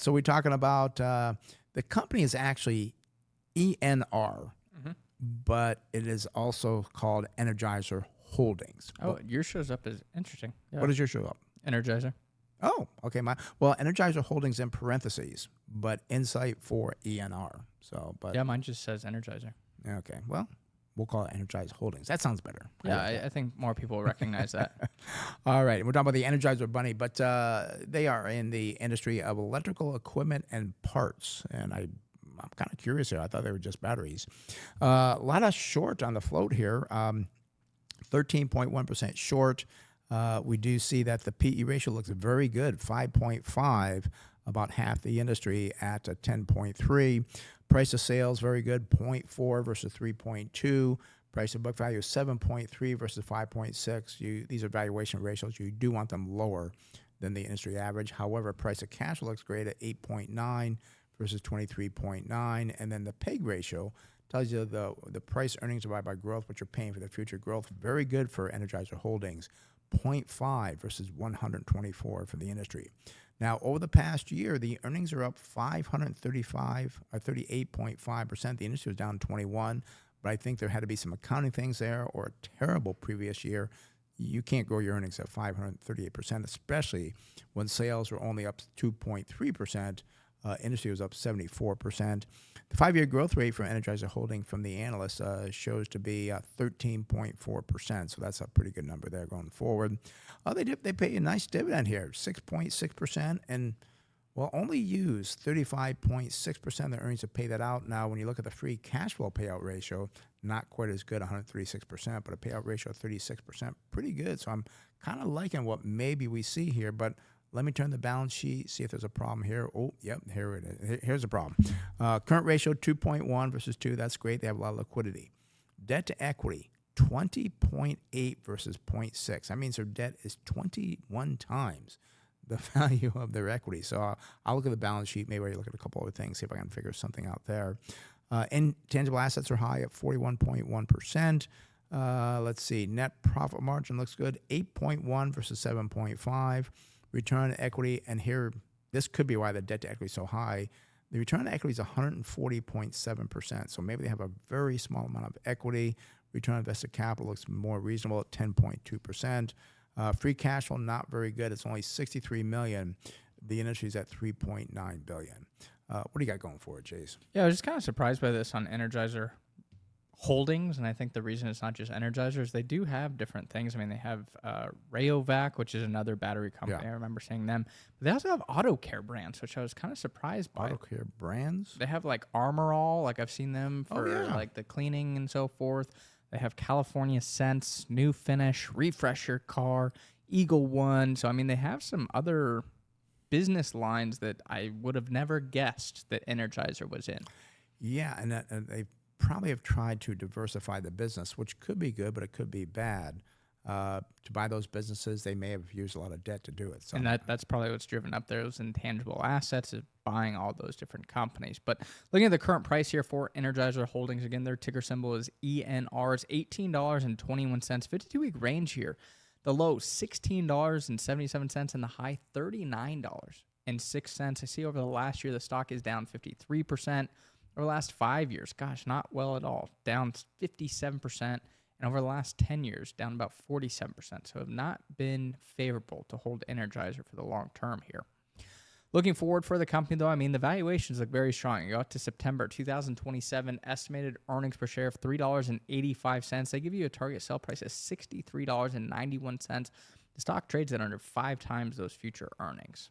So we're talking about the company is actually ENR, Hmm. but it is also called Energizer Holdings. Oh, yours shows up as interesting. What Yeah. does your show up? Energizer. Oh, okay. Well, Energizer Holdings in parentheses, but insight for ENR. So, but Yeah, mine just says Energizer. okay. Well, we'll call it Energizer Holdings. That sounds better. I Yeah, like that. I think more people recognize that. All right, we're talking about the Energizer Bunny, but they are in the industry of electrical equipment and parts, and I'm kind of curious here. I thought they were just batteries. A lot of short on the float here, 13.1% short. We do see that the PE ratio looks very good, 5.5, about half the industry at a 10.3. Price of sales, very good, zero point 0.4 versus 3.2. Price of book value is 7.3 versus 5.6. These are valuation ratios. You do want them lower than the industry average. However, price of cash looks great at 8.9 versus 23.9. And then the PEG ratio tells you the price earnings divided by growth, what you're paying for the future growth. Very good for Energizer Holdings, 0.5 versus 124 for the industry. Now, over the past year, the earnings are up 535 or 38.5%. The industry was down 21, but I think there had to be some accounting things there or a terrible previous year. You can't grow your earnings at 538%, especially when sales were only up 2.3%. Industry was up 74%. The 5-year growth rate for Energizer Holding from the analysts shows to be 13.4%. So that's a pretty good number there going forward. They pay a nice dividend here, 6.6%, and will only use 35.6% of the earnings to pay that out. Now, when you look at the free cash flow payout ratio, not quite as good, 136%, but a payout ratio of 36%, pretty good. So I'm kind of liking what maybe we see here, but let me turn the balance sheet, see if there's a problem here. Oh, yep, here it is. Here's a problem. Current ratio 2.1 versus 2. That's great. They have a lot of liquidity. Debt to equity 20.8 versus 0.6. That means their debt is 21 times the value of their equity. So I'll look at the balance sheet. Maybe I look at a couple other things, see if I can figure something out there. Intangible assets are high at 41.1%. Let's see. Net profit margin looks good, 8.1 versus 7.5. Return on equity, and here, this could be why the debt to equity is so high. The return on equity is 140.7%. So maybe they have a very small amount of equity. Return on invested capital looks more reasonable at 10.2%. Free cash flow, not very good. It's only $63 million. The industry is at $3.9 billion. What do you got going for it, Jace? Yeah, I was just kind of surprised by this on Energizer Holdings, and I think the reason it's not just Energizer is they do have different things. I mean, they have Rayovac, which is another battery company. Yeah. I remember seeing them. But they also have auto care brands, which I was kind of surprised by. Auto care brands? They have like Armor All, like I've seen them for like the cleaning and so forth. They have California Scents, New Finish, Refresh Your Car, Eagle One. So I mean, they have some other business lines that I would have never guessed that Energizer was in. Yeah, and they probably have tried to diversify the business, which could be good, but it could be bad. To buy those businesses, they may have used a lot of debt to do it. So. And that's probably what's driven up those intangible assets, is buying all those different companies. But looking at the current price here for Energizer Holdings, again, their ticker symbol is ENR. It's $18.21, 52-week range here. The low, $16.77, and the high, $39.06. I see over the last year, the stock is down 53%. Over the last 5 years, gosh, not well at all, down 57%. And over the last 10 years, down about 47%. So have not been favorable to hold Energizer for the long term here. Looking forward for the company, though, I mean, the valuations look very strong. You go out to September 2027, estimated earnings per share of $3.85. They give you a target sell price of $63.91. The stock trades at under 5 times those future earnings.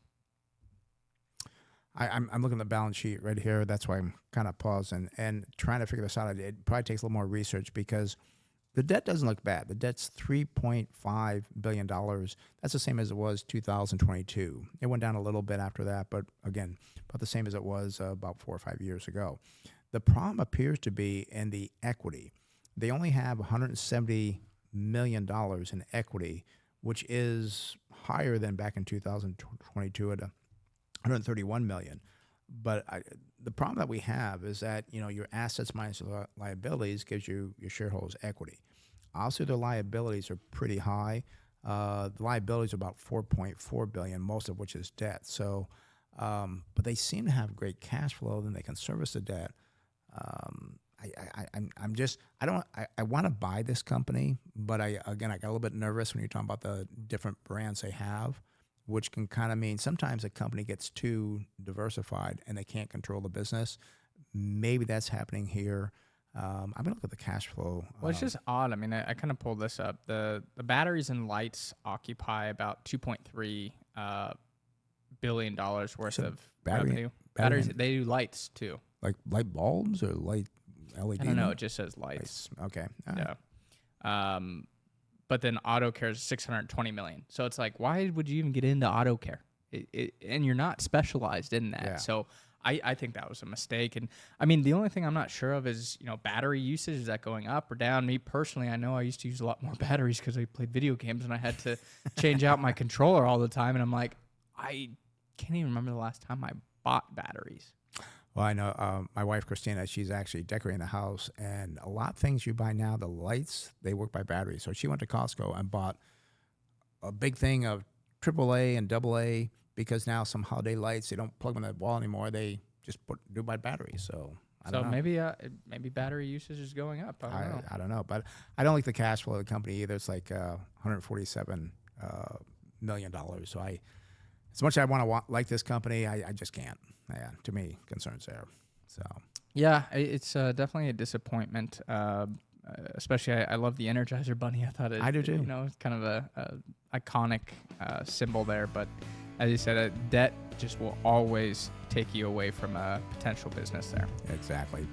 I'm looking at the balance sheet right here. That's why I'm kind of pausing and trying to figure this out. It probably takes a little more research because the debt doesn't look bad. The debt's $3.5 billion. That's the same as it was 2022. It went down a little bit after that, but again, about the same as it was about 4 or 5 years ago. The problem appears to be in the equity. They only have $170 million in equity, which is higher than back in 2022 at 131 million. But the problem that we have is that, your assets minus liabilities gives you your shareholders' equity. Also, their liabilities are pretty high. The liabilities are about $4.4 billion, most of which is debt. So but they seem to have great cash flow. Then they can service the debt. I want to buy this company, but I got a little bit nervous when you're talking about the different brands they have, which can kind of mean sometimes a company gets too diversified and they can't control the business. Maybe that's happening here. I'm gonna look at the cash flow. Well, it's just odd. I mean, I kind of pulled this up. The batteries and lights occupy about $2.3 billion worth So of battery- revenue. battery Batteries, and- they do lights too. like light bulbs or light LED. I don't know. It just says lights. Okay. All right. Yeah. But then auto care is 620 million. So it's like, why would you even get into auto care? And you're not specialized in that. Yeah. So I think that was a mistake. And I mean, the only thing I'm not sure of is, battery usage. Is that going up or down? Me personally, I know I used to use a lot more batteries because I played video games and I had to change out my controller all the time. And I'm like, I can't even remember the last time I bought batteries. Well, I know my wife, Christina, she's actually decorating the house, and a lot of things you buy now, the lights, they work by battery. So she went to Costco and bought a big thing of AAA and AA because now some holiday lights, they don't plug them in the wall anymore. They just do by battery. So I don't know. Maybe battery usage is going up. I don't know. I don't know, but I don't like the cash flow of the company either. It's like $147 million. So as much as I want to like this company, I just can't. Yeah, too many concerns there. So Yeah, it's definitely a disappointment. Especially, I love the Energizer bunny. I thought I do too. It's kind of a iconic symbol there. But as you said, debt just will always take you away from a potential business there. exactly.